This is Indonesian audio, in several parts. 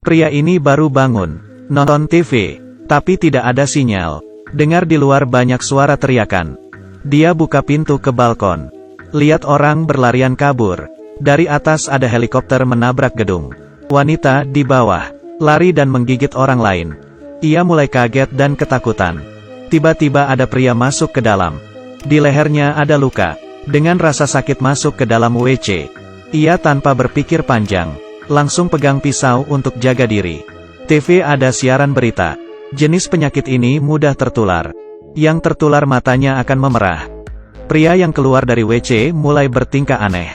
Pria ini baru bangun, nonton TV, tapi tidak ada sinyal. Dengar di luar banyak suara teriakan. Dia buka pintu ke balkon. Lihat orang berlarian kabur. Dari atas ada helikopter menabrak gedung. Wanita di bawah, lari dan menggigit orang lain. Ia mulai kaget dan ketakutan. Tiba-tiba ada pria masuk ke dalam. Di lehernya ada luka. Dengan rasa sakit masuk ke dalam WC. Ia tanpa berpikir panjang, langsung pegang pisau untuk jaga diri. TV ada siaran berita. Jenis penyakit ini mudah tertular. Yang tertular matanya akan memerah. Pria yang keluar dari WC mulai bertingkah aneh.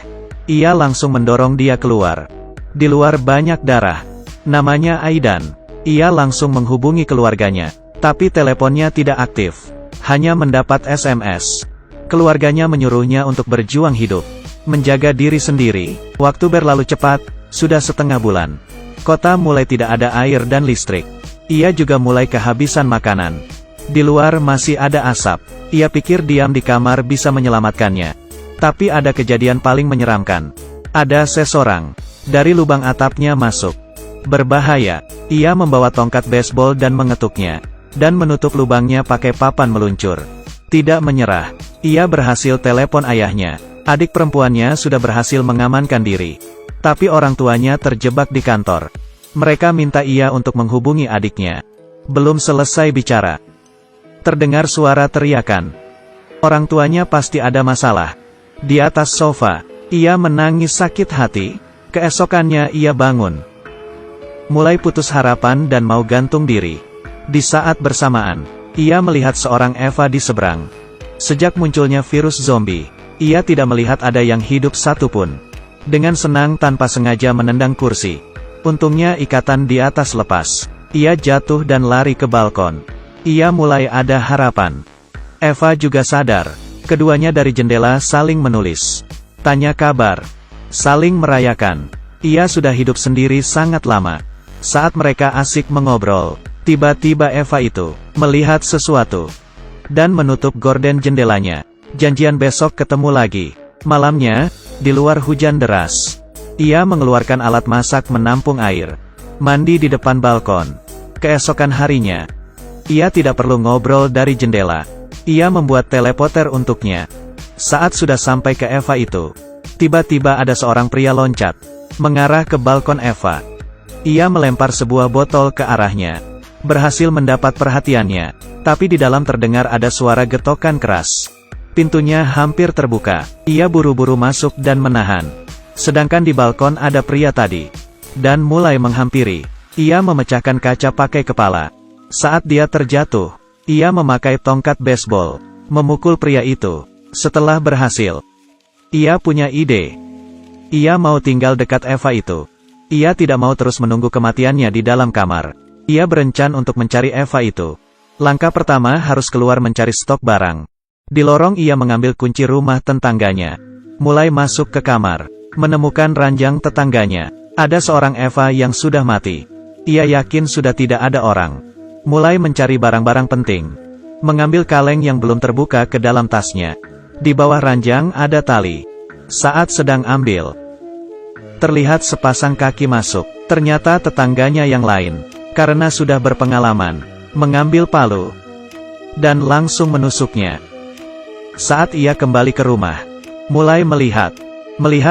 Ia langsung mendorong dia keluar. Di luar banyak darah. Namanya Aidan. Ia langsung menghubungi keluarganya. Tapi teleponnya tidak aktif. Hanya mendapat SMS. Keluarganya menyuruhnya untuk berjuang hidup. Menjaga diri sendiri. Waktu berlalu cepat, sudah setengah bulan. Kota mulai tidak ada air dan listrik. Ia juga mulai kehabisan makanan. Di luar masih ada asap. Ia pikir diam di kamar bisa menyelamatkannya. Tapi ada kejadian paling menyeramkan. Ada seseorang dari lubang atapnya masuk. Berbahaya. Ia membawa tongkat baseball dan mengetuknya. Dan menutup lubangnya pakai papan meluncur. Tidak menyerah. Ia berhasil telepon ayahnya. Adik perempuannya sudah berhasil mengamankan diri. Tapi orang tuanya terjebak di kantor. Mereka minta ia untuk menghubungi adiknya. Belum selesai bicara. Terdengar suara teriakan. Orang tuanya pasti ada masalah. Di atas sofa, ia menangis sakit hati. Keesokannya ia bangun. Mulai putus harapan dan mau gantung diri. Di saat bersamaan, ia melihat seorang Eva di seberang. Sejak munculnya virus zombie, ia tidak melihat ada yang hidup satupun. Dengan senang tanpa sengaja menendang kursi. Untungnya ikatan di atas lepas. Ia jatuh dan lari ke balkon. Ia mulai ada harapan. Eva juga sadar. Keduanya dari jendela saling menulis. Tanya kabar. Saling merayakan. Ia sudah hidup sendiri sangat lama. Saat mereka asik mengobrol, tiba-tiba Eva itu melihat sesuatu. Dan menutup gorden jendelanya. Janjian besok ketemu lagi. Malamnya, di luar hujan deras. Ia mengeluarkan alat masak menampung air. Mandi di depan balkon. Keesokan harinya, ia tidak perlu ngobrol dari jendela. Ia membuat teleporter untuknya. Saat sudah sampai ke Eva itu, tiba-tiba ada seorang pria loncat, mengarah ke balkon Eva. Ia melempar sebuah botol ke arahnya. Berhasil mendapat perhatiannya. Tapi di dalam terdengar ada suara getokan keras. Pintunya hampir terbuka. Ia buru-buru masuk dan menahan. Sedangkan di balkon ada pria tadi. Dan mulai menghampiri. Ia memecahkan kaca pakai kepala. Saat dia terjatuh, ia memakai tongkat baseball. Memukul pria itu. Setelah berhasil, ia punya ide. Ia mau tinggal dekat Eva itu. Ia tidak mau terus menunggu kematiannya di dalam kamar. Ia berencana untuk mencari Eva itu. Langkah pertama harus keluar mencari stok barang. Di lorong ia mengambil kunci rumah tetangganya. Mulai masuk ke kamar. Menemukan ranjang tetangganya. Ada seorang Eva yang sudah mati. Ia yakin sudah tidak ada orang. Mulai mencari barang-barang penting. Mengambil kaleng yang belum terbuka ke dalam tasnya. Di bawah ranjang ada tali. Saat sedang ambil, terlihat sepasang kaki masuk. Ternyata tetangganya yang lain. Karena sudah berpengalaman, mengambil palu. Dan langsung menusuknya. Saat ia kembali ke rumah, mulai melihat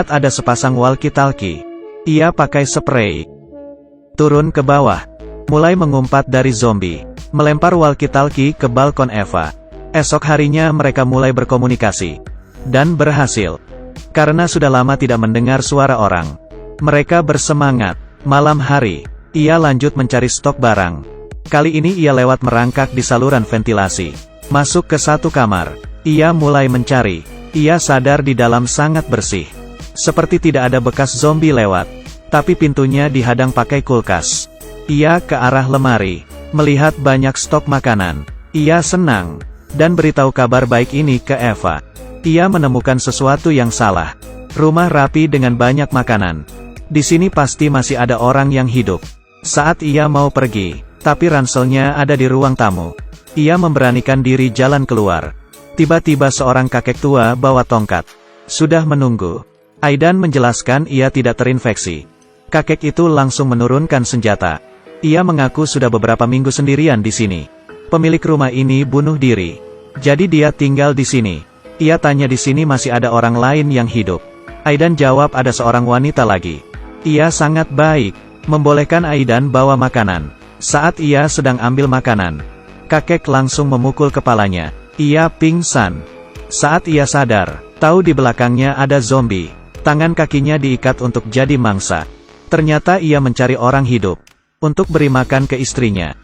ada sepasang walkie-talkie. Ia pakai spray. Turun ke bawah. Mulai mengumpat dari zombie. Melempar walkie-talkie ke balkon Eva. Esok harinya mereka mulai berkomunikasi. Dan berhasil. Karena sudah lama tidak mendengar suara orang. Mereka bersemangat. Malam hari, ia lanjut mencari stok barang. Kali ini ia lewat merangkak di saluran ventilasi. Masuk ke satu kamar. Ia mulai mencari. Ia sadar di dalam sangat bersih. Seperti tidak ada bekas zombie lewat. Tapi pintunya dihadang pakai kulkas. Ia ke arah lemari. Melihat banyak stok makanan. Ia senang. Dan beritahu kabar baik ini ke Eva. Ia menemukan sesuatu yang salah. Rumah rapi dengan banyak makanan. Di sini pasti masih ada orang yang hidup. Saat ia mau pergi, tapi ranselnya ada di ruang tamu. Ia memberanikan diri jalan keluar. Tiba-tiba seorang kakek tua bawa tongkat. Sudah menunggu. Aidan menjelaskan ia tidak terinfeksi. Kakek itu langsung menurunkan senjata. Ia mengaku sudah beberapa minggu sendirian di sini. Pemilik rumah ini bunuh diri. Jadi dia tinggal di sini. Ia tanya di sini masih ada orang lain yang hidup. Aidan jawab ada seorang wanita lagi. Ia sangat baik, membolehkan Aidan bawa makanan. Saat ia sedang ambil makanan, kakek langsung memukul kepalanya. Ia pingsan. Saat ia sadar, tahu di belakangnya ada zombie. Tangan kakinya diikat untuk jadi mangsa. Ternyata ia mencari orang hidup untuk beri makan ke istrinya.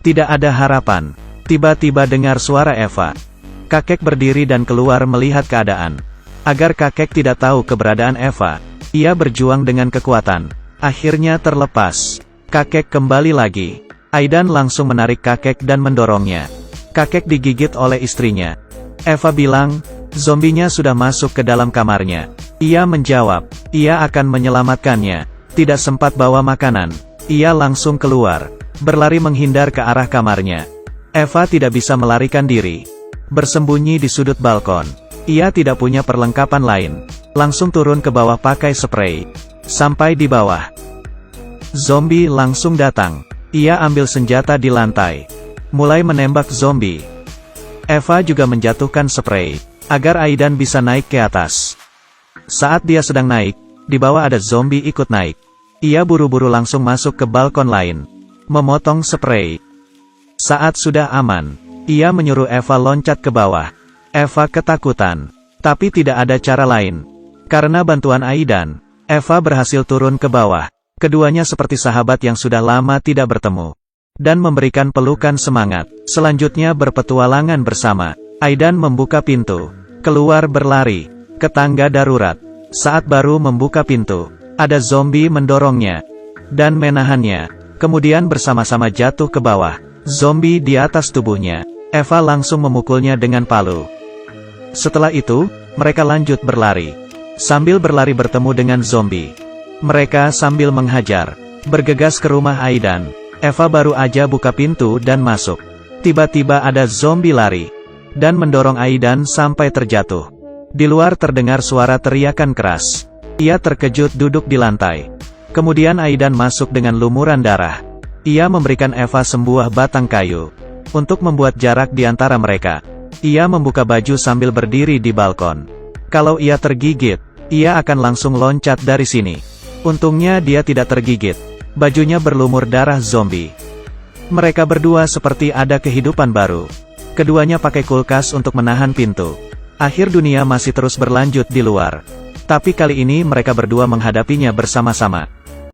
Tidak ada harapan. Tiba-tiba dengar suara Eva. Kakek berdiri dan keluar melihat keadaan. Agar kakek tidak tahu keberadaan Eva, ia berjuang dengan kekuatan. Akhirnya terlepas. Kakek kembali lagi. Aidan langsung menarik kakek dan mendorongnya. Kakek digigit oleh istrinya. Eva bilang, zombinya sudah masuk ke dalam kamarnya. Ia menjawab, ia akan menyelamatkannya. Tidak sempat bawa makanan. Ia langsung keluar, berlari menghindar ke arah kamarnya. Eva tidak bisa melarikan diri. Bersembunyi di sudut balkon. Ia tidak punya perlengkapan lain. Langsung turun ke bawah pakai spray. Sampai di bawah, zombie langsung datang. Ia ambil senjata di lantai, mulai menembak zombie. Eva juga menjatuhkan spray, agar Aidan bisa naik ke atas. Saat dia sedang naik, di bawah ada zombie ikut naik. Ia buru-buru langsung masuk ke balkon lain, memotong spray. Saat sudah aman, ia menyuruh Eva loncat ke bawah. Eva ketakutan, tapi tidak ada cara lain. Karena bantuan Aidan, Eva berhasil turun ke bawah. Keduanya seperti sahabat yang sudah lama tidak bertemu. Dan memberikan pelukan semangat. Selanjutnya berpetualangan bersama. Aidan membuka pintu, keluar berlari ke tangga darurat. Saat baru membuka pintu, ada zombie mendorongnya dan menahannya. Kemudian bersama-sama jatuh ke bawah. Zombie di atas tubuhnya. Eva langsung memukulnya dengan palu. Setelah itu, mereka lanjut berlari. Sambil berlari bertemu dengan zombie. Mereka sambil menghajar, bergegas ke rumah Aidan. Eva baru aja buka pintu dan masuk. Tiba-tiba ada zombie lari dan mendorong Aidan sampai terjatuh. Di luar terdengar suara teriakan keras. Ia terkejut duduk di lantai. Kemudian Aidan masuk dengan lumuran darah. Ia memberikan Eva sebuah batang kayu untuk membuat jarak di antara mereka. Ia membuka baju sambil berdiri di balkon. Kalau ia tergigit, ia akan langsung loncat dari sini. Untungnya dia tidak tergigit. Bajunya berlumur darah zombie. Mereka berdua seperti ada kehidupan baru. Keduanya pakai kulkas untuk menahan pintu. Akhir dunia masih terus berlanjut di luar. Tapi kali ini mereka berdua menghadapinya bersama-sama.